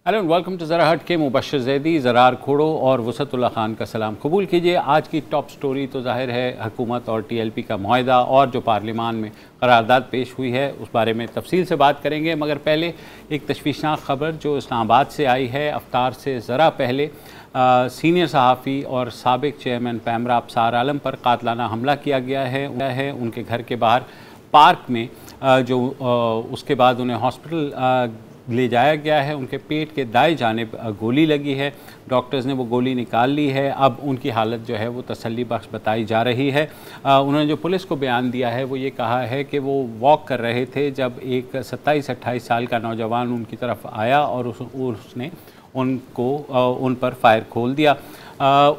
Hello and welcome to ज़रा हट के मुबशर ज़ैदी, ज़रार खोड़ो और वसतुल्लाह खान का सलाम कबूल कीजिए। आज की टॉप स्टोरी तो ज़ाहिर है हुकूमत और टीएलपी का मुआहदा और जो पार्लियामान में करारदाद पेश हुई है उस बारे में तफसील से बात करेंगे, मगर पहले एक तशवीशनाक ख़बर जो इस्लामाबाद से आई है। अफ्तार से ज़रा पहले सीनियर सहाफ़ी और साबिक चेयरमैन पैमरा अबसार आलम पर कातलाना हमला किया गया है उनके घर के बाहर पार्क में, उसके बाद उन्हें हॉस्पिटल ले जाया गया है। उनके पेट के दाएं जानिब गोली लगी है, डॉक्टर्स ने वो गोली निकाल ली है। अब उनकी हालत जो है वो तसल्ली बख्श बताई जा रही है। उन्होंने जो पुलिस को बयान दिया है वो ये कहा है कि वो वॉक कर रहे थे जब एक 27-28 साल का नौजवान उनकी तरफ आया और उसने उन पर फायर खोल दिया।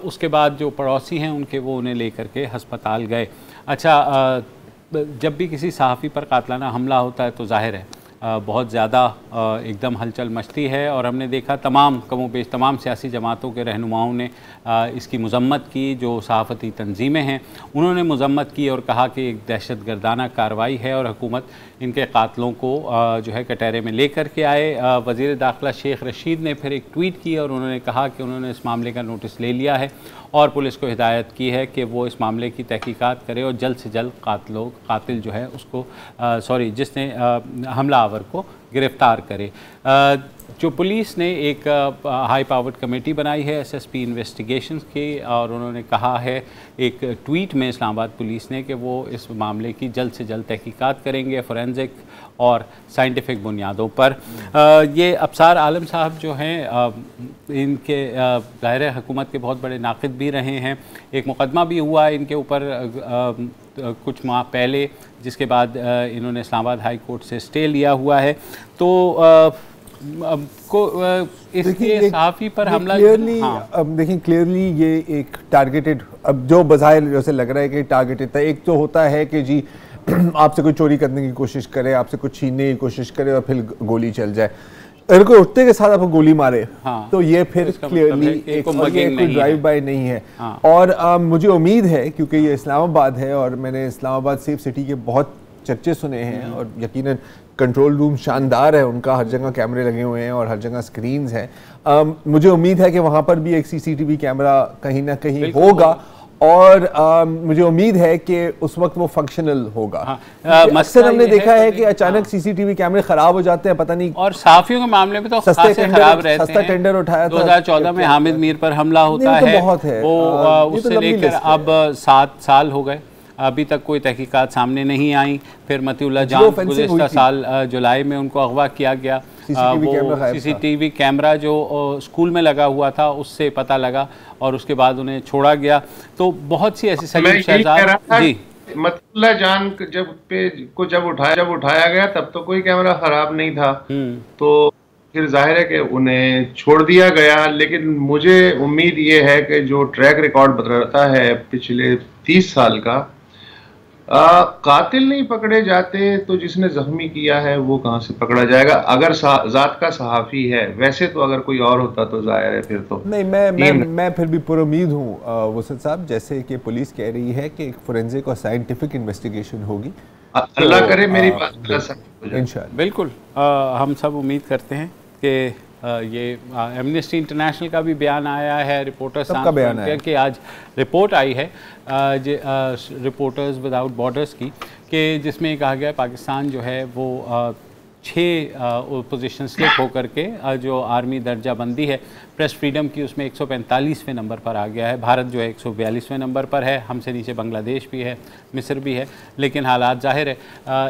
उसके बाद जो पड़ोसी हैं उनके वो उन्हें लेकर के हस्पताल गए। अच्छा, जब भी किसी सहाफ़ी पर कातलाना हमला होता है तो जाहिर है बहुत ज़्यादा एकदम हलचल मचती है, और हमने देखा कमोबेश तमाम सियासी जमातों के रहनुमाओं ने इसकी मज़म्मत की। जो सहाफ़ती तंजीमें हैं उन्होंने मज़म्मत की और कहा कि एक दहशत गर्दाना कार्रवाई है और हुकूमत इनके कातलों को जो है कटहरे में लेकर के आए। वज़ीर दाखिला शेख रशीद ने फिर एक ट्वीट की और उन्होंने कहा कि उन्होंने इस मामले का नोटिस ले लिया है और पुलिस को हिदायत की है कि वो इस मामले की तहकीकात करे और जल्द से जल्द कातिल जो है उसको जिसने हमलावर को गिरफ़्तार करे। जो पुलिस ने एक हाई पावर्ड कमेटी बनाई है एसएसपी इन्वेस्टिगेशंस की, और उन्होंने कहा है एक ट्वीट में इस्लामाबाद पुलिस ने कि वो इस मामले की जल्द से जल्द तहकीकात करेंगे फ़ोरेंसिक और साइंटिफिक बुनियादों पर। ये अबसार आलम साहब जो हैं इनके ज़ाहिर है हुकूमत के बहुत बड़े नाक़िद भी रहे हैं। एक मुकदमा भी हुआ इनके ऊपर कुछ माह पहले, जिसके बाद इन्होंने इस्लामाबाद हाई कोर्ट से स्टे लिया हुआ है। तो इसके सहाफ़ी पर हमला देखिए क्लियरली ये एक टारगेटेड, अब जो बज़ाहिर जैसे लग रहा है कि टारगेटेड था। एक तो होता है कि जी आपसे कोई चोरी करने की कोशिश करे, आपसे कुछ छीनने की कोशिश करे और फिर गोली चल जाए, अगर कोई उठते के साथ आपको गोली मारे तो ये फिर क्लियरली कोई ड्राइव बाय नहीं है। और मुझे उम्मीद है, क्योंकि ये इस्लामाबाद है और मैंने इस्लामाबाद सेफ सिटी के बहुत चर्चे सुने हैं और यकीनन कंट्रोल रूम शानदार है उनका, हर जगह कैमरे लगे हुए हैं और हर जगह स्क्रीन्स हैं। मुझे उम्मीद है कि वहाँ पर भी एक सीसीटीवी कैमरा कहीं ना कहीं होगा और मुझे उम्मीद है कि उस वक्त वो फंक्शनल होगा। अक्सर हमने देखा है कि अचानक सीसीटीवी कैमरे खराब हो जाते हैं, पता नहीं, और सहाफियों के मामले में तो सस्ते खराब रहते हैं। सस्ता टेंडर उठाया था 2014 में हामिद मीर पर हमला होता है, बहुत है वो उससे लेकर अब 7 साल हो गए, अभी तक कोई तहकीकात सामने नहीं आई। फिर मतीउल्लाह जान गुज़िश्ता साल जुलाई में उनको अगवा किया गया। सीसीटीवी कैमरा जो स्कूल में लगा हुआ था उससे पता लगा और उसके बाद उन्हें छोड़ा गया। तो बहुत सी ऐसी सलीम शहजाद जी, मतीउल्लाह जान जब उठाया गया तब तो कोई कैमरा खराब नहीं था, तो फिर जाहिर है कि उन्हें छोड़ दिया गया। लेकिन मुझे उम्मीद ये है कि जो ट्रैक रिकॉर्ड बताता है पिछले 30 साल का, कातिल नहीं पकड़े जाते तो जिसने जख्मी किया है वो कहाँ से पकड़ा जाएगा, अगर जात का सहाफ़ी है। वैसे तो अगर कोई और होता तो जाहिर है फिर तो नहीं। मैं फिर भी पुरुम्मीद हूँ वसत साहब, जैसे कि पुलिस कह रही है कि एक फोरेंसिक और साइंटिफिक इन्वेस्टिगेशन होगी। अल्लाह करे मेरी बात इंशाअल्लाह। बिल्कुल हम सब उम्मीद करते हैं कि ये एमनेस्टी इंटरनेशनल का भी बयान आया है, रिपोर्टर्स का बयान आया कि आज रिपोर्ट आई है रिपोर्टर्स विदाउट बॉर्डर्स की, कि जिसमें कहा गया पाकिस्तान जो है वो 6 पोजीशन स्लिप होकर के जो आर्मी दर्जा बंदी है प्रेस फ्रीडम की उसमें 145वें नंबर पर आ गया है। भारत जो है 142वें नंबर पर है, हमसे नीचे बांग्लादेश भी है, मिस्र भी है, लेकिन हालात जाहिर है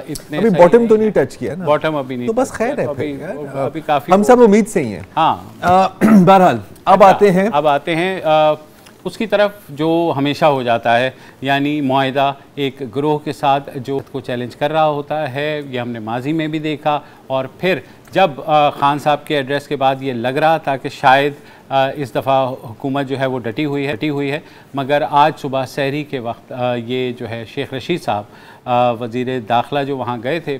इतने अभी बॉटम तो नहीं टच किया ना, बॉटम अभी नहीं, तो बस खैर है, अभी काफ़ी हम सब उम्मीद से ही हैं। हाँ बहरहाल अब आते हैं उसकी तरफ जो हमेशा हो जाता है, यानी मुआहिदा एक ग्रोह के साथ जो को चैलेंज कर रहा होता है। ये हमने माजी में भी देखा, और फिर जब खान साहब के एड्रेस के बाद ये लग रहा था कि शायद इस दफ़ा हुकूमत जो है वो डटी हुई है, मगर आज सुबह सहरी के वक्त ये जो है शेख रशीद साहब वज़ीर दाखिला जो वहाँ गए थे,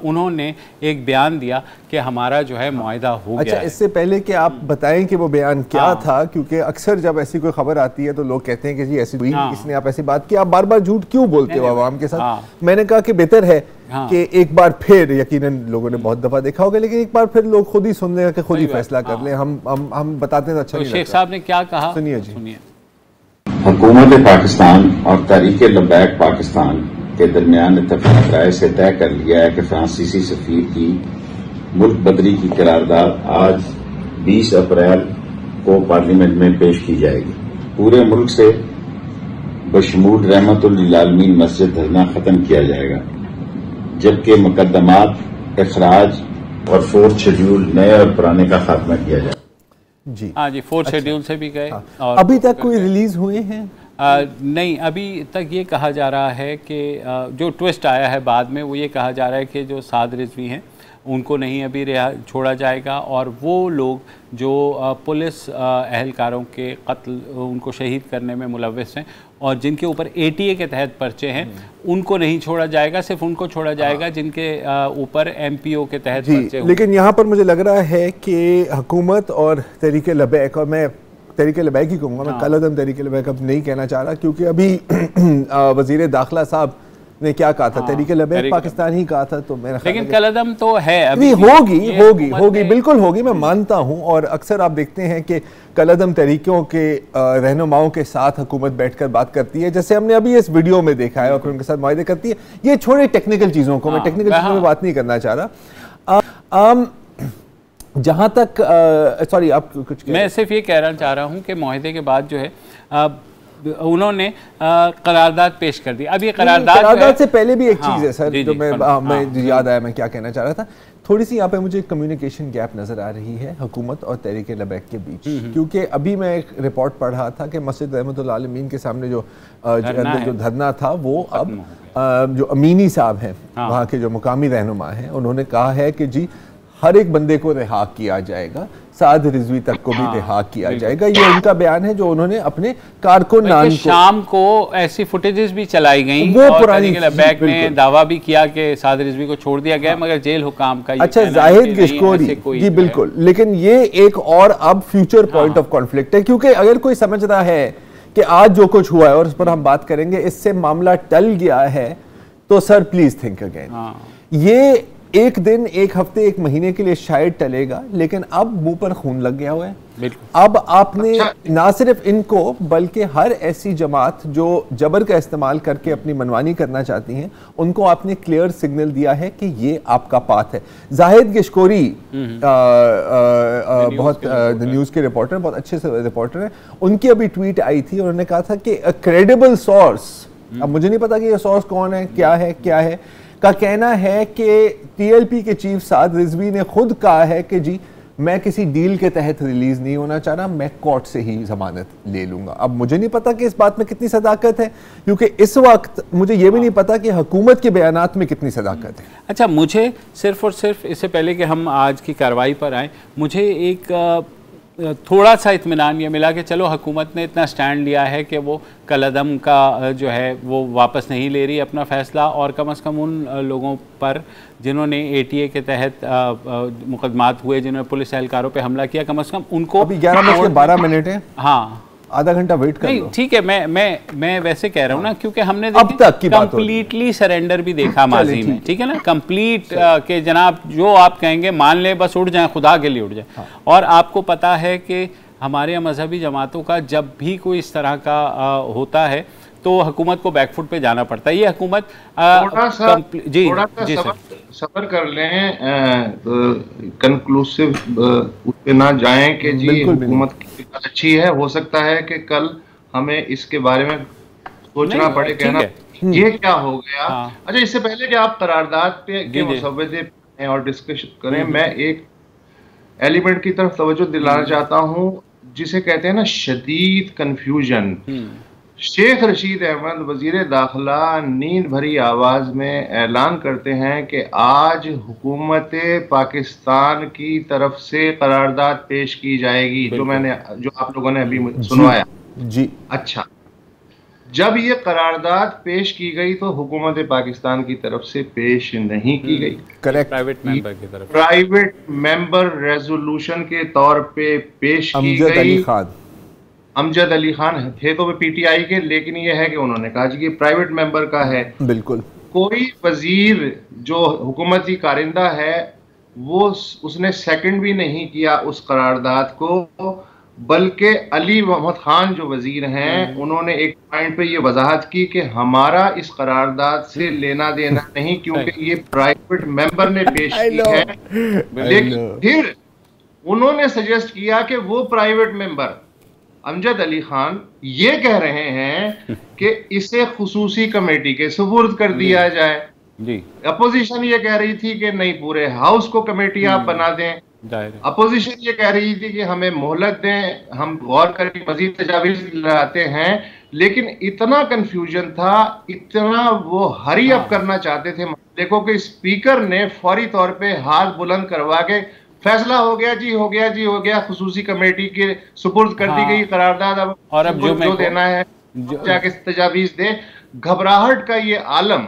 उन्होंने एक बयान दिया कि हमारा जो है मुआहिदा हो गया। अच्छा, इससे पहले कि आप बताएं कि वो बयान क्या था, क्योंकि अक्सर जब ऐसी कोई खबर आती है तो लोग कहते हैं कि जी ऐसी हुई, इसने आप ऐसी बात की, आप बार बार झूठ क्यों बोलते हो आवाम के साथ। मैंने कहा कि बेहतर है हाँ। कि एक बार फिर, यकीनन लोगों ने बहुत दफा देखा होगा, लेकिन एक बार फिर लोग खुद ही सुन लें कि खुद ही फैसला कर लें। हम बताते हैं तो अच्छा नहीं लगता। शेख साहब ने क्या कहा, सुनिए जी। सुनिए। हुकूमत पाकिस्तान और तहरीक लब्बैक पाकिस्तान के दरमियान इत्तफाक राय से तय कर लिया है कि फ्रांसीसी सफीर की मुल्क बदरी की करारदाद आज 20 अप्रैल को पार्लियामेंट में पेश की जाएगी। पूरे मुल्क से बशमूल रहमतुल आलमीन मस्जिद धरना खत्म किया जाएगा, जबकि मुकदमात इखराज और 4th शेड्यूल नए और पुराने का खात्मा किया जाएगा। जी हाँ जी, 4th शेड्यूल से भी गए। और अभी तक कोई रिलीज हुए हैं? नहीं, अभी तक ये कहा जा रहा है कि जो ट्विस्ट आया है बाद में, वो ये कहा जा रहा है कि जो साद रिजवी हैं उनको नहीं अभी रिहा छोड़ा जाएगा, और वो लोग जो पुलिस अहलकारों के कत्ल, उनको शहीद करने में मुलव्वस हैं और जिनके ऊपर ATA के तहत पर्चे हैं, उनको नहीं छोड़ा जाएगा। सिर्फ उनको छोड़ा जाएगा जिनके ऊपर MPO के तहत पर्चे हों। लेकिन यहाँ पर मुझे लग रहा है कि हुकूमत और तहरीक लब्बैक, और मैं तहरीक लब्बैक ही कहूँगा, मैं कलअदम तहरीक लब्बैक अब नहीं कहना चाह रहा, क्योंकि अभी वज़ीर दाखिला साहब ने क्या कहा था, तहरीक लब्बैक पाकिस्तान ही कहा था, तो मेरा लेकिन कलअदम तो है अभी। होगी बिल्कुल होगी, मैं मानता हूँ। और अक्सर आप देखते हैं कि कलअदम तहरीकों के रहनुमाओं के साथ हुकूमत बैठकर बात करती है, जैसे हमने अभी इस वीडियो में देखा है, और फिर उनके साथ मुआहदे करती है। ये छोड़े टेक्निकल चीज़ों को, मैं टेक्निकल चीज़ों में बात नहीं करना चाह रहा। जहाँ तक सॉरी, आप कुछ मैं सिर्फ ये कहना चाह रहा हूँ कि मुआहदे के बाद जो है उन्होंने करारदाद पेश कर दी। अब ये करारदाद से पहले भी एक चीज़ है सर, जो मैं याद आया, मैं क्या कहना चाह रहा था, थोड़ी सी यहाँ पे मुझे कम्युनिकेशन गैप नज़र आ रही है हुकूमत और तहरीक लब्बैक के बीच। क्योंकि अभी मैं एक रिपोर्ट पढ़ रहा था कि मस्जिद रहमतुल आलमीन के सामने जो धरना था, वो अब जो अमीनी साहब हैं, वहाँ के जो मुकामी रहनुमा हैं, उन्होंने कहा है कि जी हर एक बंदे को रिहा किया जाएगा, साद रिजवी तक को भी रिहा किया जाएगा। ये उनका बयान है जो उन्होंने अपने कारकुनान को, शाम को ऐसी फुटेजेस भी चलाई गई, वो पुरानी लब्बैक ने दावा भी किया कि साद रिजवी को छोड़ दिया गया, मगर जेल हुकाम का अच्छा जाहिद गिशकोरी जी बिल्कुल। लेकिन ये एक और अब फ्यूचर पॉइंट ऑफ कॉन्फ्लिक्ट है, क्योंकि अगर कोई समझ रहा है कि आज जो कुछ हुआ है, और उस पर हम बात करेंगे, इससे मामला टल गया है, तो सर प्लीज थिंक अगेन। ये एक दिन, एक हफ्ते, एक महीने के लिए शायद टलेगा, लेकिन अब मुंह पर खून लग गया हुआ है। अब आपने ना सिर्फ इनको, बल्कि हर ऐसी जमात जो जबर का इस्तेमाल करके अपनी मनमानी करना चाहती हैं, उनको आपने क्लियर सिग्नल दिया है कि ये आपका पाथ है। जाहिद गिशकोरी बहुत न्यूज़ के रिपोर्टर, बहुत अच्छे से रिपोर्टर हैं, उनकी अभी ट्वीट आई थी, उन्होंने कहा था कि क्रेडिबल सोर्स, अब मुझे नहीं पता कि ये सोर्स कौन है, क्या है, का कहना है कि TLP के चीफ साद रिजवी ने खुद कहा है कि जी मैं किसी डील के तहत रिलीज नहीं होना चाह रहा, मैं कोर्ट से ही जमानत ले लूंगा। अब मुझे नहीं पता कि इस बात में कितनी सदाकत है, क्योंकि इस वक्त मुझे ये भी नहीं पता कि हुकूमत के बयानात में कितनी सदाकत है। अच्छा, मुझे सिर्फ और सिर्फ इससे पहले कि हम आज की कार्रवाई पर आए, मुझे एक थोड़ा सा इत्मीनान ये मिला कि चलो हुकूमत ने इतना स्टैंड लिया है कि वो कलअदम का जो है वो वापस नहीं ले रही अपना फ़ैसला, और कम से कम उन लोगों पर जिन्होंने ATA के तहत मुकदमात हुए, जिन्होंने पुलिस एहलकारों पे हमला किया, कम से कम उनको। अभी 11:12 है। हाँ, आधा घंटा वेट कर लो। ठीक है, मैं वैसे कह रहा हूँ ना, क्योंकि हमने अब तक की बात कंप्लीटली सरेंडर भी देखा माजी में, ठीक है ना, कंप्लीट के जनाब जो आप कहेंगे मान ले, बस उड़ जाए, खुदा के लिए उड़ जाए। और आपको पता है कि हमारे मजहबी जमातों का जब भी कोई इस तरह का होता है तो हुकूमत को बैकफुट पे जाना पड़ता है। ये हुकूमत थोड़ा सा सबर कर लें, कंक्लूसिव उस पे ना जाएं कि जी हुकूमत की अच्छी है, हो सकता है कि कल हमें इसके बारे में सोचना पड़े, कहना ये क्या हो गया। अच्छा, इससे पहले कि आप करारदाद पे के मुसव्वदे और डिस्कशन करें, मैं एक एलिमेंट की तरफ तवज्जो दिलाना चाहता हूँ जिसे कहते हैं ना शदीद कंफ्यूजन। शेख रशीद अहमद वजीर दाखिला नींद भरी आवाज में ऐलान करते हैं कि आज हुकूमत पाकिस्तान की तरफ से करारदाद पेश की जाएगी, जो आप लोगों ने अभी सुनवाया जी। अच्छा, जब ये करारदाद पेश की गई तो हुकूमत पाकिस्तान की तरफ से पेश नहीं की गई, करेक्ट, प्राइवेट मेंबर रेजोल्यूशन के तौर पे पेश की गई। अमजद अली खान थे तो वे PTI के, लेकिन ये है कि उन्होंने कहा कि प्राइवेट मेंबर का है। बिल्कुल। कोई वजीर जो हुकूमती कारिंदा है वो उसने सेकंड भी नहीं किया उस करारदाद को, बल्कि अली मोहम्मद खान जो वजीर हैं उन्होंने एक पॉइंट पे ये वजाहत की कि हमारा इस करारदाद से लेना देना नहीं, क्योंकि ये प्राइवेट मेंबर ने पेश की है। लेकिन फिर उन्होंने सजेस्ट किया कि वो प्राइवेट मेंबर अमजद अली खान ये कह रहे हैं कि इसे खुसूसी कमेटी के सुपुर्द कर दिया जाए। जी, अपोजिशन ये कह रही थी कि नहीं, पूरे हाउस को कमेटी आप बना दें। अपोजिशन ये कह रही थी कि हमें मोहलत दें, हम गौर करें, मजीद तजावीज लाते हैं। लेकिन इतना कंफ्यूजन था, इतना वो हरी अप करना चाहते थे देखो कि स्पीकर ने फौरी तौर पे हाथ बुलंद करवा के फैसला हो गया जी, हो गया जी, हो गया, खुसूसी कमेटी के सुपुर्द कर दी गई करारदाद, अब जो देना है जाके तजावीज दे। घबराहट का ये आलम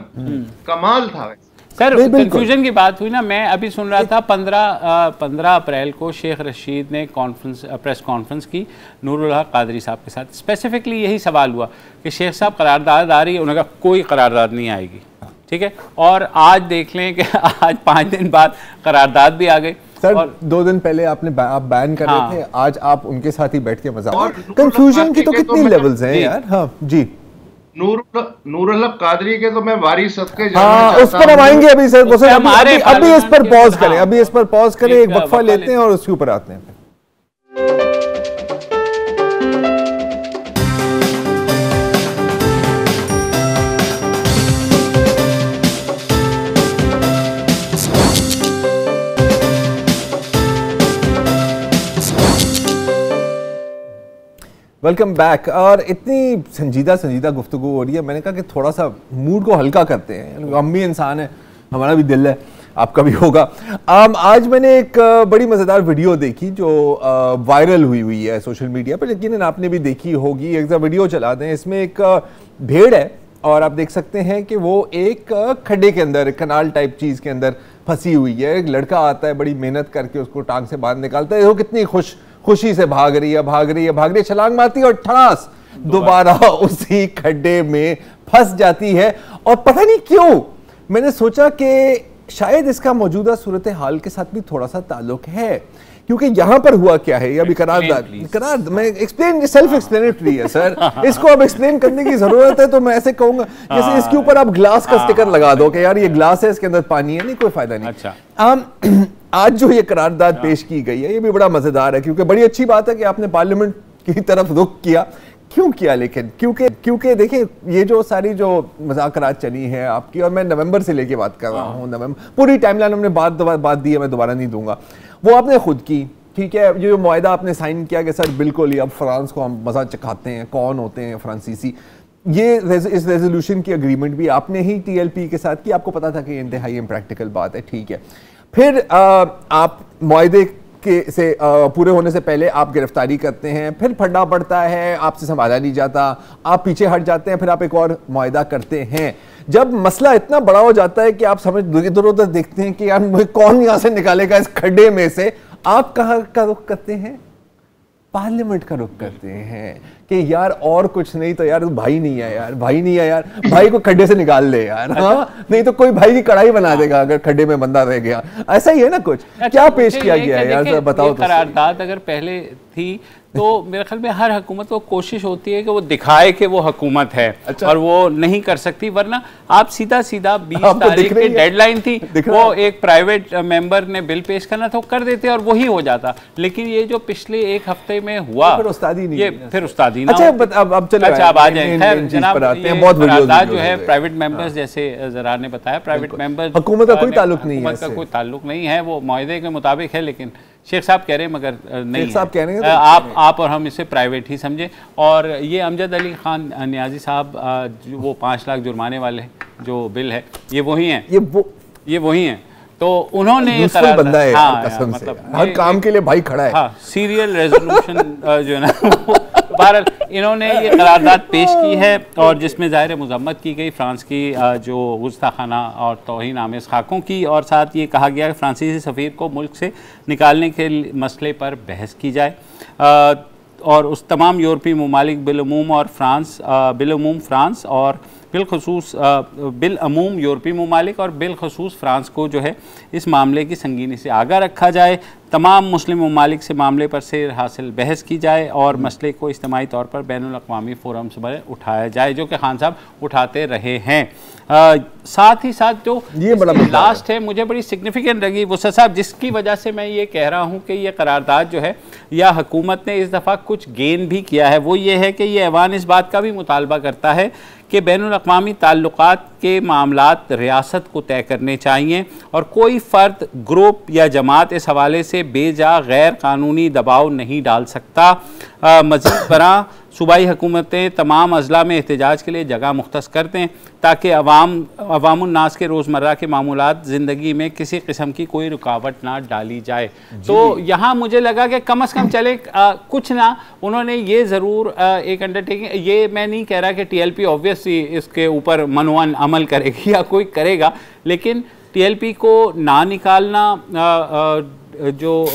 कमाल था। सर, कंफ्यूजन की बात हुई ना, मैं अभी सुन रहा था 15 अप्रैल को शेख रशीद ने प्रेस कॉन्फ्रेंस की नूरुल हक कादरी साहब के साथ। स्पेसिफिकली यही सवाल हुआ कि शेख साहब करारदाद आ रही है, उन्होंने कहा कोई करारदाद नहीं आएगी। ठीक है, और आज देख लें कि आज 5 दिन बाद करारदाद भी आ गई। सर, 2 दिन पहले आप बैन कर रहे थे, आज आप उनके साथ ही बैठ के मजाक। कंफ्यूजन की तो कितनी लेवल्स हैं यार। हाँ जी, नूरुल हक कादरी के तो मैं वारिस सदके उस पर हम आएंगे अभी सर। अभी इस पर पॉज करें, अभी इस पर पॉज करें, एक वक्फा लेते हैं और उसके ऊपर आते हैं। Welcome back. और इतनी संजीदा गुफ्तगू हो रही है, मैंने कहा कि थोड़ा सा मूड को हल्का करते हैं। हम भी इंसान है, हमारा भी दिल है, आपका भी होगा। आज मैंने एक बड़ी मज़ेदार वीडियो देखी जो वायरल हुई है सोशल मीडिया पर, यकीनन आपने भी देखी होगी। एक वीडियो चला दें, इसमें एक भेड़ है और आप देख सकते हैं कि वो एक खड्डे के अंदर, कनाल टाइप चीज़ के अंदर फंसी हुई है। एक लड़का आता है, बड़ी मेहनत करके उसको टांग से बाहर निकालता है। वो कितनी खुशी से भाग रही है, छलांग मारती है और ठड़ास दोबारा उसी खड्डे में फंस जाती है। और पता नहीं क्यों मैंने सोचा कि शायद इसका मौजूदा सूरत हाल के साथ भी थोड़ा सा ताल्लुक है, क्योंकि यहां पर हुआ क्या है, अभी करार मैं एक्सप्लेन, सेल्फ एक्सप्लेनेटरी है सर। इसको अब एक्सप्लेन करने की जरूरत है तो मैं ऐसे कहूंगा जैसे इसके ऊपर आप ग्लास का स्टिकर लगा दो कि यार ये ग्लास है, इसके अंदर पानी है, नहीं कोई फायदा नहीं। अच्छा, आज जो ये करारदाद पेश की गई है ये भी बड़ा मजेदार है, क्योंकि बड़ी अच्छी बात है कि आपने पार्लियामेंट की तरफ रुख किया। क्यों किया? लेकिन क्योंकि देखिए ये जो सारी जो मुज़ाकरात चली है आपकी, और मैं नवंबर से लेके बात कर रहा हूँ, नवंबर पूरी टाइमलाइन हमने बात दी है, मैं दोबारा नहीं दूंगा, वो आपने खुद की। ठीक है, ये जो मुआहदा आपने साइन किया कि सर बिल्कुल ही अब फ्रांस को हम मज़ा चखाते हैं, कौन होते हैं फ्रांसीसी, ये इस रेजोल्यूशन की अग्रीमेंट भी आपने ही टीएलपी के साथ की। आपको पता था कि इंतहाई इम्प्रैक्टिकल बात है, ठीक है। फिर आप मुआहदे के से पूरे होने से पहले आप गिरफ्तारी करते हैं, फिर फंडा पड़ता है, आपसे संभाला नहीं जाता, आप पीछे हट जाते हैं, फिर आप एक और मुआहदा करते हैं। जब मसला इतना बड़ा हो जाता है कि आप समझ इधर उधर देखते हैं कि यार मुझे कौन यहां से निकालेगा इस खड्डे में से, आप कहां का रुख करते हैं? पार्लियामेंट का रुख करते हैं कि यार और कुछ नहीं तो यार भाई नहीं है यार, भाई को खड्डे से निकाल ले यार। हाँ, नहीं तो कोई भाई की कढ़ाई बना देगा अगर खड्डे में बंदा रह गया। ऐसा ही है ना कुछ। क्या पेश किया गया है यार, बताओ। करारदाद अगर पहले थी तो मेरे ख्याल में हर हुकूमत को कोशिश होती है कि वो दिखाए कि वो हुकूमत है। अच्छा। और वो नहीं कर सकती, वरना आप सीधा 20 तारीख की डेडलाइन थी, वो एक प्राइवेट मेंबर ने बिल पेश करना था, कर देते और वही हो जाता। लेकिन ये जो पिछले एक हफ्ते में हुआ, फिर उस्तादी नहीं, ये फिर उस्तादी ना। अच्छा, अब चलो, अच्छा, अब आ जाए। खैर जनाब, करारदाद जो है प्राइवेट मेंबर्स, जैसे जरा ने बताया, प्राइवेट मेंबर्स, हुकूमत का कोई ताल्लुक नहीं है, हुकूमत का कोई ताल्लुक नहीं है, वो मुआहदे के मुताबिक है। लेकिन शेख साहब कह रहे हैं मगर नहीं, शेख साहब कह रहे हैं आप और हम इसे प्राइवेट ही समझे। और ये अमजद अली खान नियाजी साहब, वो 5 लाख जुर्माने वाले जो बिल है, ये वही हैं, ये वही हैं। तो उन्होंने बंदा है, कसम से हर काम के लिए भाई खड़ा है। हाँ, सीरियल रेजोल्यूशन जो है ना, बहरहाल इन्होंने ये करारदाद पेश की है, और जिसमें ज़ाहिर मज़म्मत की गई फ्रांस की जो गुस्ताखाना और तौहीन आमेज़ खाकों की, और साथ ये कहा गया कि फ्रांसीसी सफ़ीर को मुल्क से निकालने के मसले पर बहस की जाए, और उस तमाम यूरोपीय ममालिक बिलूम फ्रांस और बिलखसूस बिलअमूम यूरोपीय ममालिक और बिलखसूस फ्रांस को जो है इस मामले की संगीनी से आगाह रखा जाए, तमाम मुस्लिम ममालिक से मामले पर सेर हासिल बहस की जाए और मसले को इज्तिमाई तौर पर बैनुल-अक़वामी फोरम्स पर उठाया जाए, जो कि खान साहब उठाते रहे हैं। साथ ही साथ जो ये बड़ा लास्ट है मुझे बड़ी सिग्निफिकेंट लगी वुसत साहब, जिसकी वजह से मैं ये कह रहा हूँ कि ये करारदाद जो है या हुकूमत ने इस दफ़ा कुछ गेन भी किया है, वो ये है कि ये ऐवान इस बात का भी मुतालबा करता है कि बैनुल-अक़वामी ताल्लुकात के मामलात रियासत को तय करने चाहिए और कोई फ़र्द, ग्रुप या जमात इस हवाले से बेजा गैर कानूनी दबाव नहीं डाल सकता। मज़ीद बरा सूबाई हुकूमतें तमाम अजला में एहतजाज के लिए जगह मुख्तस कर दें ताकि अवामुन्नास के रोज़मर्रा के मामूलात ज़िंदगी में किसी किस्म की कोई रुकावट ना डाली जाए। तो यहाँ मुझे लगा कि कम अज़ कम चले कुछ ना, उन्होंने ये ज़रूर एक अंडरटेकिंग, ये मैं नहीं कह रहा कि TLP ऑब्वियसली इसके ऊपर मनवन अमल करेगी या कोई करेगा, लेकिन TLP को ना निकालना जो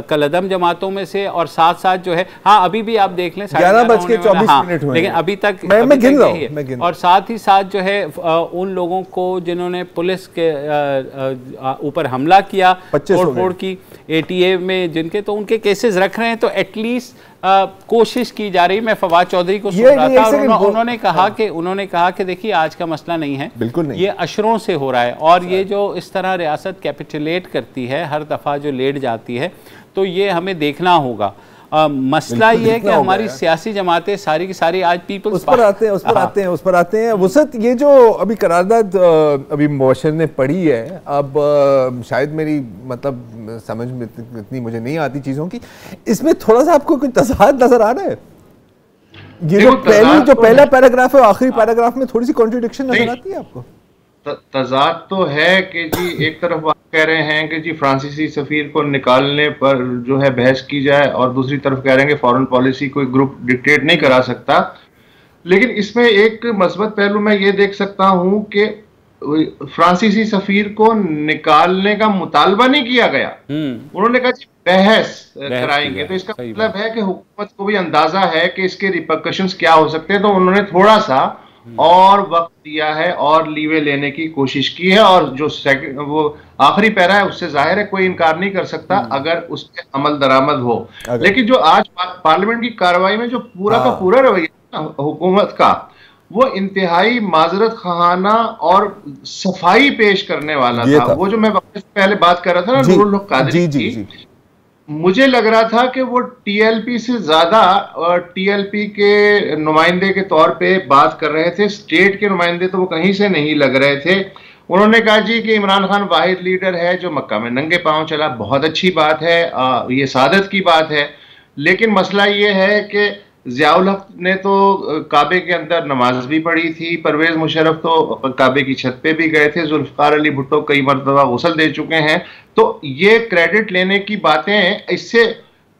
कलदम जमातों में से और साथ साथ जो है, हाँ अभी भी आप देख लें 11:24 लेकिन अभी तक मैं गिन रहा हूं। और साथ ही साथ जो है उन लोगों को जिन्होंने पुलिस के ऊपर हमला किया, तोड़-फोड़ की ATA में जिनके, तो उनके केसेस रख रहे हैं, तो एटलीस्ट कोशिश की जा रही। मैं फवाद चौधरी को सुन रहा था और उन्होंने कहा कि देखिए आज का मसला नहीं है, बिल्कुल नहीं, ये अशरों से हो रहा है और ये जो इस तरह रियासत कैपिटुलेट करती है, हर दफ़ा जो लेट जाती है, तो ये हमें देखना होगा। मसला ये है कि हमारी सियासी जमातें सारी की सारी आज पीपल्स उस पर आते हैं। वुसत, ये जो अभी करारदाद अभी मुबश्शिर ने पढ़ी है, अब शायद मेरी मतलब समझ में इतनी मुझे नहीं आती चीज़ों की, इसमें थोड़ा सा आपको कोई तज़ाद नजर आ रहा है? ये जो पहला पैराग्राफ है, आखिरी पैराग्राफ में थोड़ी सी कॉन्ट्रडिक्शन नजर आती है आपको? तजाद तो है कि जी एक तरफ आप कह रहे हैं कि जी फ्रांसीसी सफीर को निकालने पर जो है बहस की जाए और दूसरी तरफ कह रहे हैं कि फॉरेन पॉलिसी कोई ग्रुप डिक्टेट नहीं करा सकता, लेकिन इसमें एक मस्बत पहलू मैं ये देख सकता हूं कि फ्रांसीसी सफीर को निकालने का मुतालबा नहीं किया गया, उन्होंने कहा जी बहस कराएंगे, तो इसका मतलब है कि हुकूमत को भी अंदाजा है कि इसके रिपरकशंस क्या हो सकते हैं, तो उन्होंने थोड़ा सा और वक्त दिया है और लीवे लेने की कोशिश की है। और जो वो आखिरी पैरा है उससे जाहिर है कोई इनकार नहीं कर सकता अगर उस पर अमल दरामद हो। लेकिन जो आज पार्लियामेंट की कार्रवाई में जो पूरा का पूरा रवैया हुकूमत का, वो इंतहाई माजरत खाना और सफाई पेश करने वाला था। वो जो मैं पहले बात कर रहा था ना नूरुल हक कादरी की, मुझे लग रहा था कि वो TLP से ज्यादा TLP के नुमाइंदे के तौर पे बात कर रहे थे, स्टेट के नुमाइंदे तो वो कहीं से नहीं लग रहे थे। उन्होंने कहा जी कि इमरान खान वाहिद लीडर है जो मक्का में नंगे पांव चला, बहुत अच्छी बात है, ये सादत की बात है, लेकिन मसला ये है कि ज़ियाउल हक ने तो काबे के अंदर नमाज भी पढ़ी थी, परवेज मुशर्रफ तो काबे की छत पे भी गए थे, जुल्फ़िकार अली भुट्टो कई मरतबा गुस्ल दे चुके हैं। तो ये क्रेडिट लेने की बातें, इससे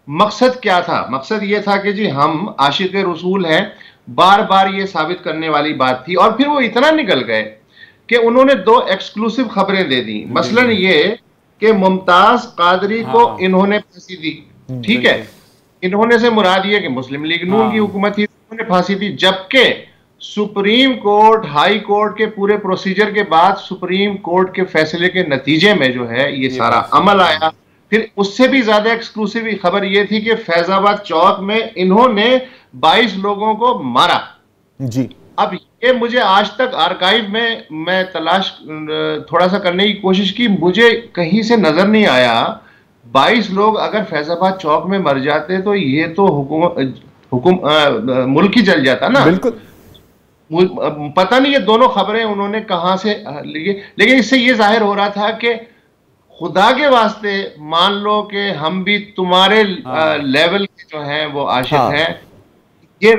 मकसद क्या था? मकसद ये था कि जी हम आशिक रसूल हैं, बार बार ये साबित करने वाली बात थी। और फिर वो इतना निकल गए कि उन्होंने 2 एक्सक्लूसिव खबरें दे दी। मसलन ये कि मुमताज कादरी को इन्होंने फांसी दी, ठीक है, इन्होंने से मुराद ये कि मुस्लिम लीग नून की हुकूमत थी, उन्होंने फांसी दी, जबकि सुप्रीम कोर्ट, हाई कोर्ट के पूरे प्रोसीजर के बाद सुप्रीम कोर्ट के फैसले के नतीजे में जो है ये सारा अमल आया। फिर उससे भी ज्यादा एक्सक्लूसिव खबर ये थी कि फैजाबाद चौक में इन्होंने 22 लोगों को मारा जी। अब ये मुझे आज तक आर्काइव में मैं तलाश थोड़ा सा करने की कोशिश की, मुझे कहीं से नजर नहीं आया 22 लोग अगर फैजाबाद चौक में मर जाते तो ये तो मुल्क ही जल जाता ना। बिल्कुल, पता नहीं ये दोनों खबरें उन्होंने कहां से लिए, लेकिन इससे ये जाहिर हो रहा था कि खुदा के वास्ते मान लो कि हम भी तुम्हारे लेवल के जो हैं वो आशिक हैं। ये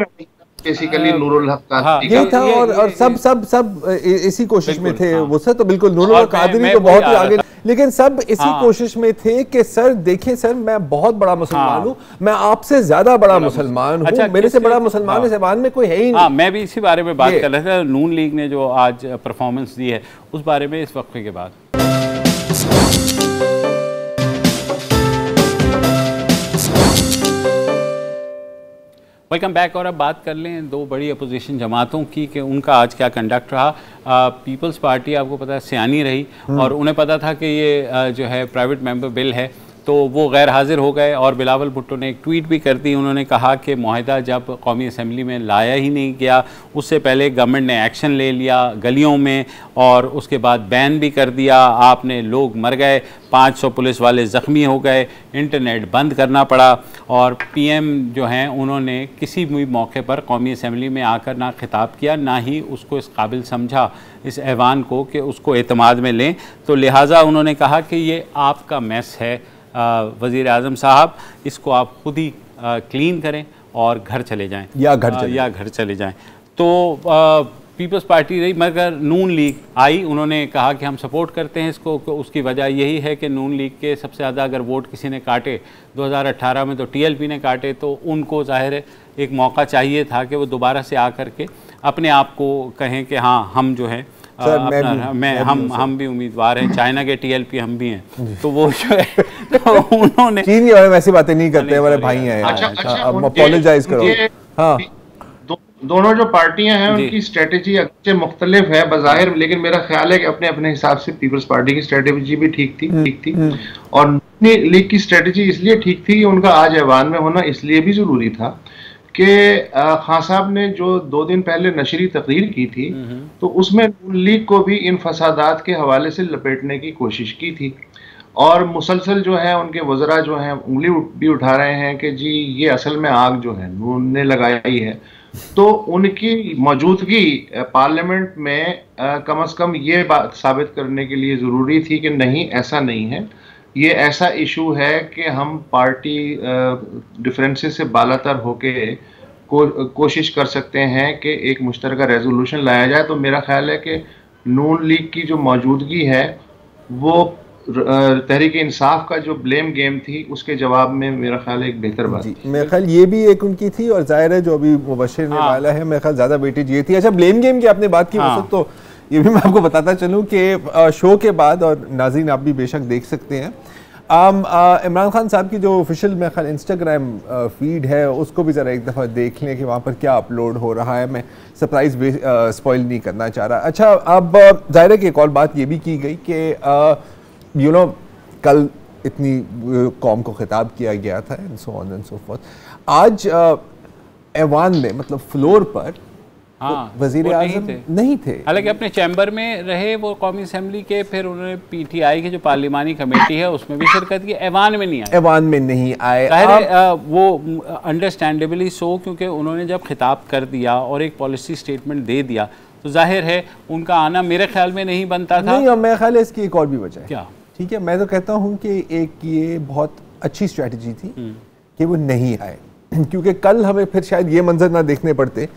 बेसिकली नूरुल हक कादरी यही था और सब इसी कोशिश में थे। वो सर तो बिल्कुल नूरुल हक कादरी तो बहुत ही आगे, लेकिन सब इसी कोशिश में थे कि सर देखें सर, मैं बहुत बड़ा मुसलमान हूँ, मैं आपसे ज्यादा बड़ा मुसलमान हूँ, मेरे से बड़ा मुसलमान इस ऐवान में कोई है ही नहीं। मैं भी इसी बारे में बात कर रहा था, नून लीग ने जो आज परफॉर्मेंस दी है उस बारे में इस वक्फे के बाद। Welcome back. और अब बात कर लें दो बड़ी अपोजिशन जमातों की कि उनका आज क्या कंडक्ट रहा। पीपल्स पार्टी आपको पता है सियानी रही और उन्हें पता था कि ये जो है प्राइवेट मेंबर बिल है, तो वो गैर हाजिर हो गए। और बिलावल भुट्टो ने एक ट्वीट भी कर दी। उन्होंने कहा कि मुआहदा जब कौमी असम्बली में लाया ही नहीं गया, उससे पहले गवर्नमेंट ने एक्शन ले लिया गलियों में और उसके बाद बैन भी कर दिया आपने, लोग मर गए, 500 पुलिस वाले ज़ख्मी हो गए, इंटरनेट बंद करना पड़ा। और पीएम जो हैं उन्होंने किसी भी मौके पर कौमी असम्बली में आकर ना खिताब किया, ना ही उसको इस काबिल समझा इस ऐवान को कि उसको एतमाद में लें। तो लिहाजा उन्होंने कहा कि ये आपका मैस है वज़ीर आज़म साहब, इसको आप खुद ही क्लीन करें और घर चले जाएं या घर चले जाएं। तो पीपल्स पार्टी रही, मगर नून लीग आई, उन्होंने कहा कि हम सपोर्ट करते हैं इसको। उसकी वजह यही है कि नून लीग के सबसे ज़्यादा अगर वोट किसी ने काटे 2018 में तो टीएलपी ने काटे, तो उनको ज़ाहिर है एक मौका चाहिए था कि वो दोबारा से आकर के अपने आप को कहें कि हाँ हम जो है हम भी उम्मीदवार हैं, चाइना के टीएलपी हम भी हैं। तो वो जो है तो उन्होंने चीन के बारे में ऐसी बातें नहीं करते, हमारे भाई हैं। अपोलोजाइज करो। हाँ, दोनों जो पार्टियां हैं उनकी स्ट्रेटेजी अच्छे मुख्तलिफ है बज़ाहिर, लेकिन मेरा ख्याल है कि अपने अपने हिसाब से पीपल्स पार्टी की स्ट्रेटेजी भी ठीक थी और लीग की स्ट्रेटेजी इसलिए ठीक थी, उनका आज ऐवान में होना इसलिए भी जरूरी था कि खान साहब ने जो 2 दिन पहले नशरी तकरीर की थी तो उसमें लीग को भी इन फसादात के हवाले से लपेटने की कोशिश की थी और मुसलसल जो है उनके वज़रा जो हैं उंगली भी उठा रहे हैं कि जी ये असल में आग जो है नून ने लगाई है। तो उनकी मौजूदगी पार्लियामेंट में कम से कम ये बात साबित करने के लिए ज़रूरी थी कि नहीं ऐसा नहीं है, ये ऐसा इशू है कि हम पार्टी डिफरेंसेस से बालातर होके कोशिश कर सकते हैं कि एक मुश्तरका रेजोल्यूशन लाया जाए। तो मेरा ख्याल है कि नून लीग की जो मौजूदगी है वो तहरीक इंसाफ का जो ब्लेम गेम थी उसके जवाब में मेरा ख्याल एक बेहतर बात थी। मेरा ख्याल ये भी एक उनकी थी और जाहिर है जो अभी मुबश्शिर ने वाला है मेरा ख्याल ज़्यादा वेटेज ये थी। अच्छा, ब्लेम गेम की आपने बात की तो ये भी मैं आपको बताता चलूँ कि शो के बाद, और नाज़रीन आप भी बेशक देख सकते हैं, इमरान खान साहब की जो ऑफिशियल मेरे ख्याल इंस्टाग्राम फीड है उसको भी ज़रा एक दफ़ा देख लें कि वहाँ पर क्या अपलोड हो रहा है। मैं सरप्राइज स्पॉइल नहीं करना चाह रहा। अच्छा, अब ज़ाहिर है कि एक और बात ये भी की गई कि कल इतनी कौम को खिताब किया गया था and so on and so fourth. आज ऐवान में मतलब फ्लोर पर वज़ीर आज़म नहीं थे, हालांकि अपने चैम्बर में रहे वो कौमी असेंबली के, फिर उन्होंने पीटीआई की जो पार्लिमानी कमेटी है उसमें भी शिरकत की, ऐवान में नहीं आए। ऐवान में नहीं आए वो अंडरस्टैंडेबली सो, क्योंकि उन्होंने जब खिताब कर दिया और एक पॉलिसी स्टेटमेंट दे दिया तो जाहिर है उनका आना मेरे ख्याल में नहीं बनता था। नहीं, मेरे ख्याल है इसकी एक और भी वजह है। क्या? ठीक है, मैं तो कहता हूँ कि एक ये बहुत अच्छी स्ट्रैटेजी थी कि वो नहीं आए, क्योंकि कल हमें फिर शायद ये मंजर ना देखने पड़ते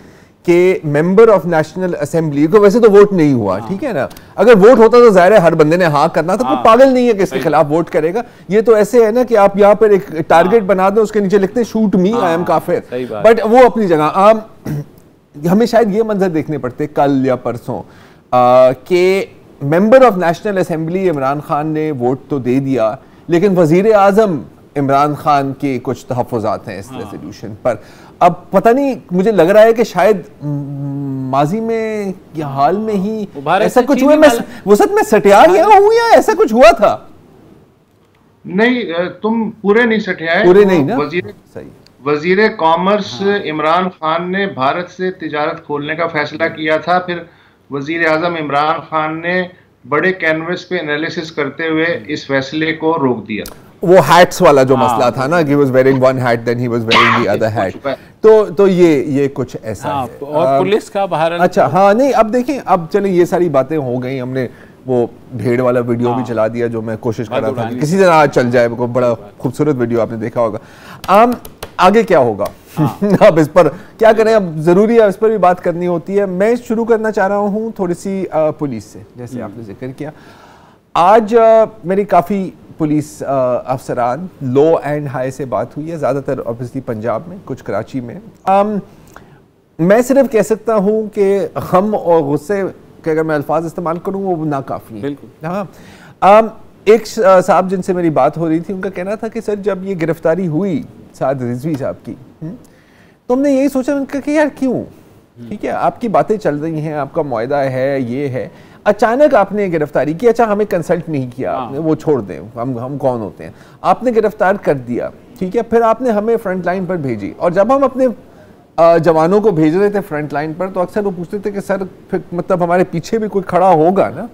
कि मेंबर ऑफ नेशनल असेंबली को, वैसे तो वोट नहीं हुआ, ठीक है ना, अगर वोट होता तो जाहिर है हर बंदे ने हाँ करना था, कोई पागल नहीं है कि इसके खिलाफ वोट करेगा। ये तो ऐसे है ना कि आप यहाँ पर एक टारगेट बना दें, उसके नीचे लिखते हैं शूट मी आई एम काफिर, बट वो अपनी जगह हमें शायद ये मंजर देखने पड़ते कल या परसों कि member of national assembly Imran Khan ने वोट तो दे दिया, लेकिन वजीर आजम इमरान खान के कुछ तहफ़्फ़ुज़ात हैं इस रेजोल्यूशन पर। अब पता नहीं, मुझे लग रहा है कि शायद माजी में या हाल में ही ऐसा कुछ हुआ। मैं वो सच में सटियार यहाँ हूँ या ऐसा कुछ हुआ था? नहीं, तुम पूरे नहीं सटियाए, पूरे नहीं ना। वजीर कॉमर्स इमरान खान ने भारत से तिजारत खोलने का फैसला किया था, फिर वजीर आजम इमरान खान ने बड़े कैनवस पे एनालिसिस करते हुए इस फैसले को रोक दिया। वो हैट्स वाला जो मसला था ना कि he was wearing one hat then he was wearing the other hat, तो ये कुछ ऐसा है। और पुलिस का बाहर। अच्छा, हाँ, नहीं, अब देखें, अब चले ये सारी बातें हो गई, हमने वो भेड़ वाला वीडियो भी चला दिया जो मैं कोशिश कर रहा था कि किसी तरह आज चल जाए, वो बड़ा खूबसूरत वीडियो आपने देखा होगा। आगे क्या होगा? अब इस पर क्या करें, अब जरूरी है इस पर भी बात करनी होती है। मैं शुरू करना चाह रहा हूँ थोड़ी सी पुलिस से, जैसे आपने जिक्र किया। आज मेरी काफ़ी पुलिस अफसरान लो एंड हाई से बात हुई है, ज़्यादातर ऑब्वियसली पंजाब में, कुछ कराची में। मैं सिर्फ कह सकता हूँ कि गम और गुस्से के अगर मैं अल्फाज इस्तेमाल करूँ वो नाकाफ़ी है। हाँ, एक साहब जिनसे मेरी बात हो रही थी उनका कहना था कि सर जब ये गिरफ्तारी हुई साद रिजवी साहब की, तो हमने यही सोचा कि यार क्यों, ठीक है आपकी बातें चल रही हैं, आपका मुआहदा है, ये है, अचानक आपने गिरफ्तारी की, अच्छा हमें कंसल्ट नहीं किया आपने, वो छोड़ दें, हम कौन होते हैं, आपने गिरफ्तार कर दिया, ठीक है, फिर आपने हमें फ्रंट लाइन पर भेजी, और जब हम अपने जवानों को भेज रहे थे फ्रंट लाइन पर तो अक्सर वो पूछते थे कि सर फिर मतलब हमारे पीछे भी कोई खड़ा होगा ना,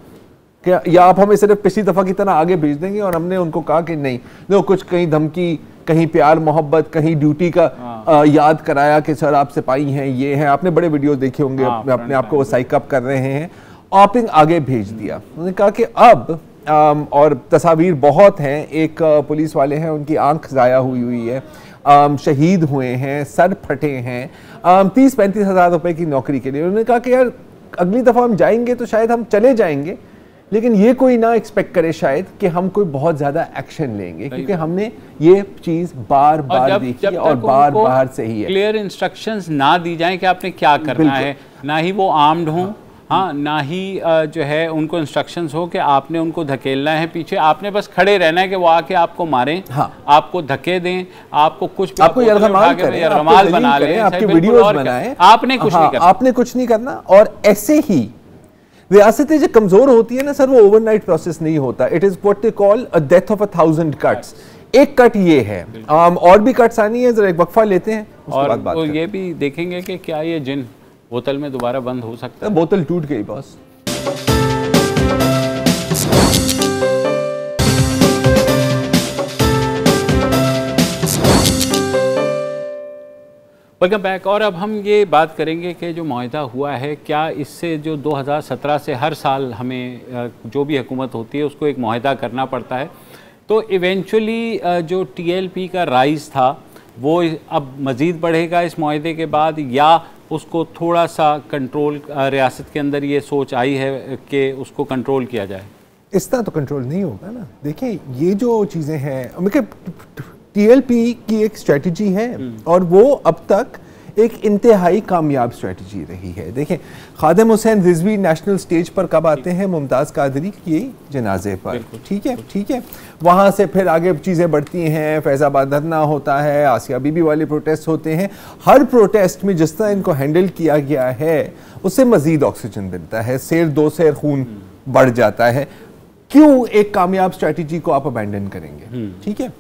क्या या आप हमें सिर्फ पिछली दफ़ा की तरह आगे भेज देंगे। और हमने उनको कहा कि नहीं, जो कुछ कहीं धमकी, कहीं प्यार मोहब्बत, कहीं ड्यूटी का याद कराया कि सर आप सिपाही हैं, ये हैं, आपने बड़े वीडियो देखे होंगे, अपने आप को वो साइक अप कर रहे हैं, आप आगे भेज दिया। उन्होंने कहा कि अब और तस्वीर बहुत हैं, एक पुलिस वाले हैं उनकी आंख ज़ाया हुई है, शहीद हुए हैं, सर फटे हैं, 30-35 हज़ार रुपए की नौकरी के लिए। उन्होंने कहा कि यार अगली दफ़ा हम जाएंगे तो शायद हम चले जाएंगे, लेकिन ये कोई ना एक्सपेक्ट करे शायद कि हम कोई बहुत ज़्यादा एक्शन लेंगे, क्योंकि हमने ये चीज़ बार बार देखी और बार बार से ही है। क्लियर इंस्ट्रक्शंस ना दी जाएं कि आपने क्या करना है, ना ही वो आर्म्ड हों, हाँ, ना ही जो है उनको इंस्ट्रक्शंस हो कि आपने उनको धकेलना है पीछे, आपने बस खड़े रहना है कि वो आके आपको मारें, हाँ। आपको धक्के दें, आपको कुछ आपको यरगमाल करें, यरगमाल बना लें, आपके वीडियोस बनाएं, आपने कुछ नहीं करना, आपने कुछ नहीं करना। और ऐसे ही रियासतें जो कमजोर होती है ना सर, वो ओवरनाइट प्रोसेस नहीं होता, it is what they call a death of 1000 cuts. एक कट ये है, और भी कट्स आनी है, जरा एक वक्फा लेते हैं, उसके बाद बात ये भी देखेंगे कि क्या ये जिन बोतल में दोबारा बंद हो सकता है। बोतल टूट गई बॉस। Welcome back. और अब हम ये बात करेंगे कि जो मुआहदा हुआ है, क्या इससे जो 2017 से हर साल हमें जो भी हुकूमत होती है उसको एक मुआहदा करना पड़ता है, तो इवेंचुअली जो TLP का राइज था वो अब मज़ीद बढ़ेगा इस मुआहदे के बाद, या उसको थोड़ा सा कंट्रोल, रियासत के अंदर ये सोच आई है कि उसको कंट्रोल किया जाए? इस तरह तो कंट्रोल नहीं होगा ना। देखिए ये जो चीज़ें हैं, TLP की एक स्ट्रेटजी है और वो अब तक एक इंतहाई कामयाब स्ट्रेटजी रही है। देखें, खादिम हुसैन रिजवी नेशनल स्टेज पर कब आते हैं? मुमताज़ कादरी के जनाजे पर, ठीक है, ठीक है। वहाँ से फिर आगे चीज़ें बढ़ती हैं, फैज़ाबाद धरना होता है, आसिया बीबी वाले प्रोटेस्ट होते हैं। हर प्रोटेस्ट में जिस तरह इनको हैंडल किया गया है उससे मज़ीद ऑक्सीजन मिलता है, सेर दो सेर खून बढ़ जाता है। क्यों एक कामयाब स्ट्रेटजी को आप अबैंडन करेंगे? ठीक है।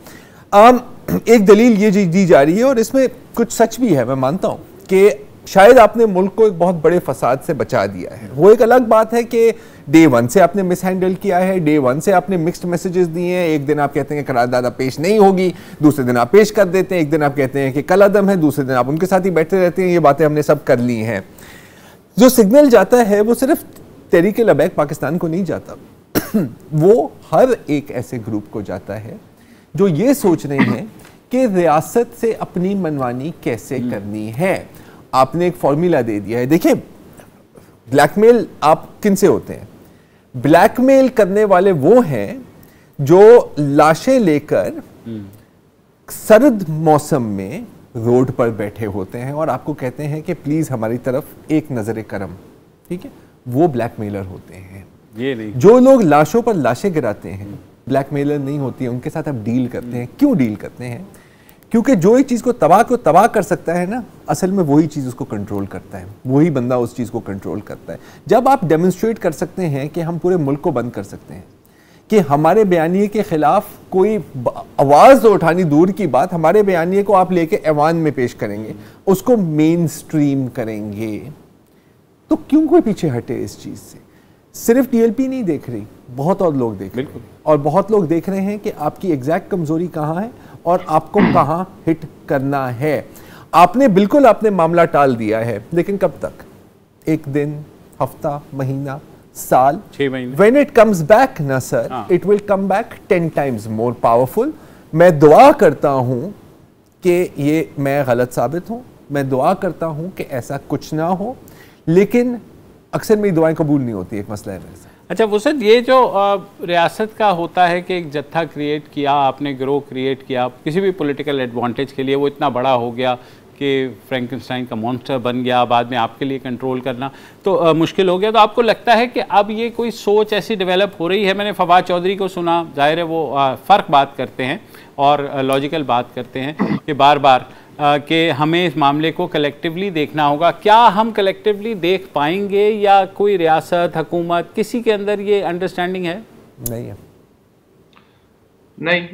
एक दलील ये दी जा रही है और इसमें कुछ सच भी है, मैं मानता हूं कि शायद आपने मुल्क को एक बहुत बड़े फसाद से बचा दिया है। वो एक अलग बात है कि डे 1 से आपने मिस हैंडल किया है, डे 1 से आपने मिक्स्ड मैसेजेस दिए हैं। एक दिन आप कहते हैं कि करारदाद पेश नहीं होगी, दूसरे दिन आप पेश कर देते हैं, एक दिन आप कहते हैं कि कल अदम है, दूसरे दिन आप उनके साथ ही बैठे रहते हैं। ये बातें हमने सब कर ली हैं। जो सिग्नल जाता है वो सिर्फ तहरीक-ए-लबैक पाकिस्तान को नहीं जाता, वो हर एक ऐसे ग्रुप को जाता है जो ये सोच रहे हैं कि रियासत से अपनी मनमानी कैसे करनी है। आपने एक फॉर्मूला दे दिया है। देखिए, ब्लैकमेल आप किन से होते हैं? ब्लैकमेल करने वाले वो हैं जो लाशें लेकर सर्द मौसम में रोड पर बैठे होते हैं और आपको कहते हैं कि प्लीज हमारी तरफ एक नजर करम, ठीक है, वो ब्लैकमेलर होते हैं। ये नहीं, जो लोग लाशों पर लाशें गिराते हैं ब्लैकमेलर नहीं होती है, उनके साथ आप डील करते हैं। क्यों डील करते हैं? क्योंकि जो एक चीज़ को तबाह कर सकता है ना, असल में वही चीज़ उसको कंट्रोल करता है, वही बंदा उस चीज़ को कंट्रोल करता है। जब आप डेमोन्स्ट्रेट कर सकते हैं कि हम पूरे मुल्क को बंद कर सकते हैं, कि हमारे बयानिए के खिलाफ कोई आवाज़ उठानी दूर की बात, हमारे बयानिए को आप लेके ऐवान में पेश करेंगे, उसको मेन स्ट्रीम करेंगे, तो क्यों कोई पीछे हटे इस चीज़ से? सिर्फ TLP नहीं देख रही, बहुत और लोग देख रहे हैं, और बहुत लोग देख रहे हैं कि आपकी एग्जैक्ट कमजोरी कहाँ है और आपको कहाँ हिट करना है। आपने मामला टाल दिया है, लेकिन कब तक? एक दिन, हफ्ता, महीना, साल, 6 महीने। When it comes back ना sir, it will come back 10 times more powerful। मैं दुआ करता हूं कि ये मैं गलत साबित हूं, मैं दुआ करता हूं कि ऐसा कुछ ना हो, लेकिन अक्सर मेरी दुआएं कबूल नहीं होती, एक मसला है मेरे साथ। अच्छा वसत, ये जो रियासत का होता है कि एक जत्था क्रिएट किया आपने, गिरोह क्रिएट किया किसी भी पॉलिटिकल एडवांटेज के लिए, वो इतना बड़ा हो गया कि फ्रैंकनस्टाइन का मॉन्स्टर बन गया, बाद में आपके लिए कंट्रोल करना तो मुश्किल हो गया। तो आपको लगता है कि अब ये कोई सोच ऐसी डेवलप हो रही है? मैंने फवाद चौधरी को सुना, जाहिर है वो फ़र्क बात करते हैं और लॉजिकल बात करते हैं कि बार बार कि हमें इस मामले को कलेक्टिवली देखना होगा। क्या हम कलेक्टिवली देख पाएंगे या कोई रियासत, हुकूमत, किसी के अंदर ये अंडरस्टैंडिंग है? नहीं है। नहीं,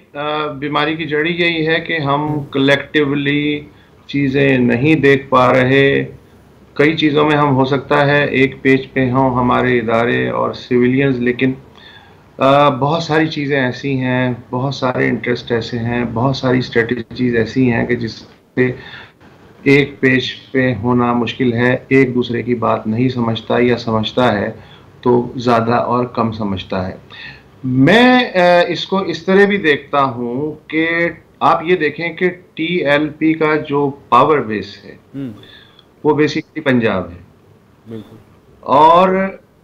बीमारी की जड़ी यही है कि हम कलेक्टिवली चीज़ें नहीं देख पा रहे। कई चीज़ों में हम हो सकता है एक पेज पे हों हमारे इदारे और सिविलियंस, लेकिन बहुत सारी चीज़ें ऐसी हैं, बहुत सारे इंटरेस्ट ऐसे हैं, बहुत सारी स्ट्रेटजीज ऐसी हैं कि जिससे एक पेज पे होना मुश्किल है। एक दूसरे की बात नहीं समझता या समझता है तो ज़्यादा और कम समझता है। मैं इसको इस तरह भी देखता हूँ कि आप ये देखें कि TLP का जो पावर बेस है वो बेसिकली पंजाब है, बिल्कुल। और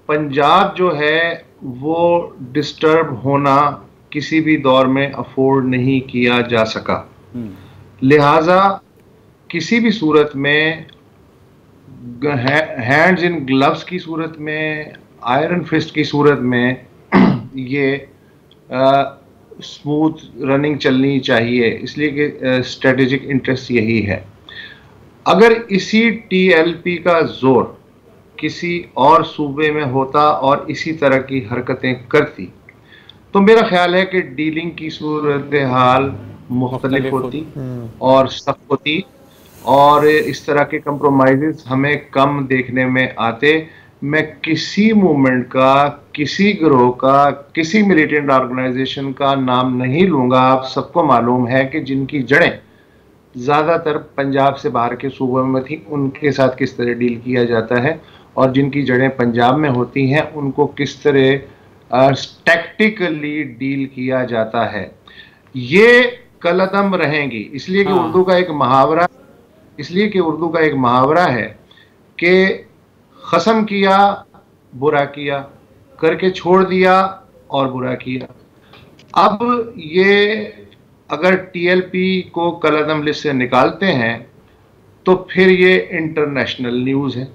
पंजाब जो है वो डिस्टर्ब होना किसी भी दौर में अफोर्ड नहीं किया जा सका। लिहाजा किसी भी सूरत में, हैंड्स इन ग्लव्स की सूरत में, आयरन फिस्ट की सूरत में ये स्मूथ रनिंग चलनी चाहिए, इसलिए कि स्ट्रेटेजिक इंटरेस्ट यही है। अगर इसी TLP का जोर किसी और सूबे में होता और इसी तरह की हरकतें करती तो मेरा ख्याल है कि डीलिंग की सूरत हाल मुख्तलिफ होती और सख्त होती, और इस तरह के कंप्रोमाइजेस हमें कम देखने में आते। मैं किसी मूवमेंट का, किसी ग्रोह का, किसी मिलिटेंट ऑर्गेनाइजेशन का नाम नहीं लूँगा। आप सबको मालूम है कि जिनकी जड़ें ज़्यादातर पंजाब से बाहर के सूबों में थी, उनके साथ किस तरह डील किया जाता है, और जिनकी जड़ें पंजाब में होती हैं उनको किस तरह टैक्टिकली डील किया जाता है। ये कलअदम रहेंगी, इसलिए कि उर्दू का एक मुहावरा है कि खसम किया, बुरा किया, करके छोड़ दिया और बुरा किया। अब ये अगर TLP को कलअदम लिस्ट से निकालते हैं तो फिर ये इंटरनेशनल न्यूज़ है,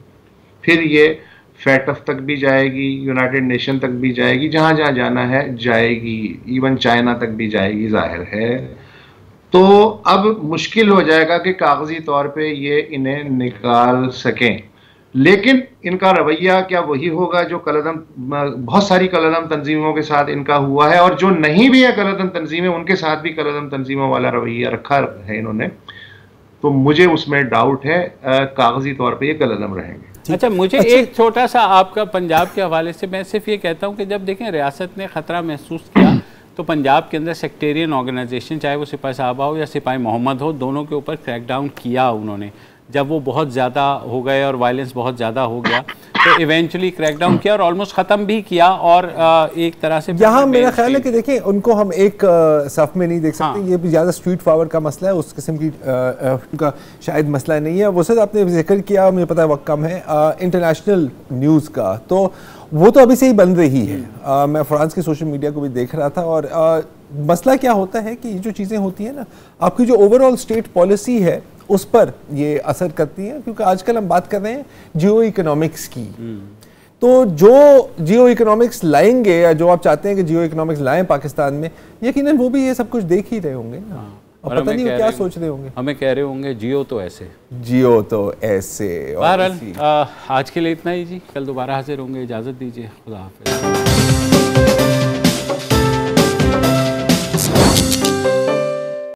फिर ये FATF तक भी जाएगी, यूनाइटेड नेशन तक भी जाएगी, जहाँ जहाँ जाना है जाएगी, इवन चाइना तक भी जाएगी, जाहिर है। तो अब मुश्किल हो जाएगा कि कागजी तौर पे ये इन्हें निकाल सकें, लेकिन इनका रवैया क्या वही होगा जो कलअदम, बहुत सारी कलअदम तंजीमों के साथ इनका हुआ है, और जो नहीं भी है कलअदम तंजीमें उनके साथ भी कलअदम तंजीमों वाला रवैया रखा है इन्होंने। तो मुझे उसमें डाउट है, कागजी तौर पे ये कलअदम रहेंगे। अच्छा, मुझे एक छोटा सा आपका पंजाब के हवाले से मैं सिर्फ ये कहता हूँ कि जब देखें रियासत ने ख़तरा महसूस किया तो पंजाब के अंदर सेक्टेरियन ऑर्गेनाइजेशन, चाहे वो सिपाही साहबा हो या सिपाही मोहम्मद हो, दोनों के ऊपर क्रैकडाउन किया उन्होंने। जब वो बहुत ज़्यादा हो गए और वायलेंस बहुत ज़्यादा हो गया तो इवेंचुअली क्रैकडाउन किया और ऑलमोस्ट ख़त्म भी किया। और एक तरह से यहाँ मेरा ख्याल है कि देखिए उनको हम एक सफ में नहीं देख सकते। ये भी ज़्यादा स्ट्रीट पावर का मसला है, उस किस्म की का शायद मसला नहीं है। वो सर आपने जिक्र किया, मुझे पता है वक्त कम है, इंटरनेशनल न्यूज़ का, तो वो तो अभी से ही बन रही है। मैं फ्रांस के सोशल मीडिया को भी देख रहा था, और मसला क्या होता है कि ये जो चीज़ें होती हैं ना, आपकी जो ओवरऑल स्टेट पॉलिसी है उस पर ये असर करती है, क्योंकि आजकल हम बात कर रहे हैं जियो इकोनॉमिक्स की। तो जो जियो इकोनॉमिक्स लाएंगे या जो आप चाहते हैं कि जियो इकोनॉमिक्स लाएं पाकिस्तान में, यकीनन वो भी ये सब कुछ देख ही रहे होंगे ना। और पता नहीं वो क्या सोच रहे होंगे, हमें कह रहे होंगे जियो तो ऐसे, जियो तो ऐसे। बहरहाल आज के लिए इतना ही जी, कल दोबारा हाजिर होंगे, इजाज़त दीजिए, खुदा हाफिज़।